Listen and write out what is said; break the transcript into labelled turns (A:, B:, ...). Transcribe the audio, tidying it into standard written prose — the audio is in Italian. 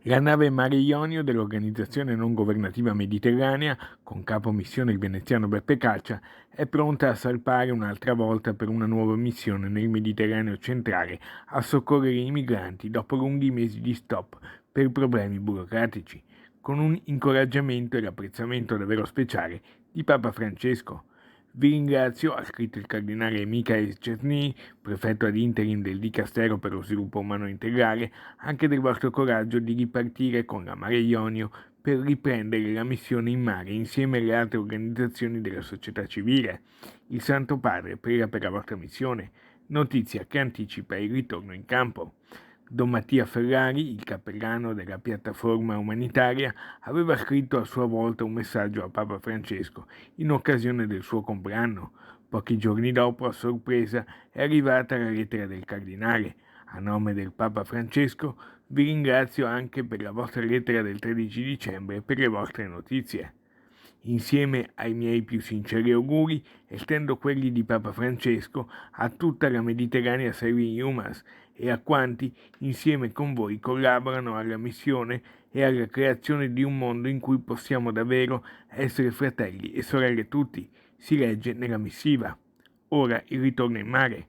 A: La nave Mare Ionio dell'organizzazione non governativa mediterranea, con capo missione il veneziano Beppe Caccia, è pronta a salpare un'altra volta per una nuova missione nel Mediterraneo centrale a soccorrere i migranti dopo lunghi mesi di stop per problemi burocratici, con un incoraggiamento e l'apprezzamento davvero speciale di Papa Francesco. Vi ringrazio, ha scritto il cardinale Michael Cerny, prefetto ad interim del Dicastero per lo sviluppo umano integrale, anche del vostro coraggio di ripartire con la Mare Ionio per riprendere la missione in mare insieme alle altre organizzazioni della società civile. Il Santo Padre prega per la vostra missione, notizia che anticipa il ritorno in campo. Don Mattia Ferrari, il cappellano della piattaforma umanitaria, aveva scritto a sua volta un messaggio a Papa Francesco in occasione del suo compleanno. Pochi giorni dopo, a sorpresa, è arrivata la lettera del cardinale. A nome del Papa Francesco, vi ringrazio anche per la vostra lettera del 13 dicembre e per le vostre notizie. Insieme ai miei più sinceri auguri, estendo quelli di Papa Francesco a tutta la Mediterranea Saving Humans e a quanti, insieme con voi, collaborano alla missione e alla creazione di un mondo in cui possiamo davvero essere fratelli e sorelle tutti, si legge nella missiva. Ora il ritorno in mare.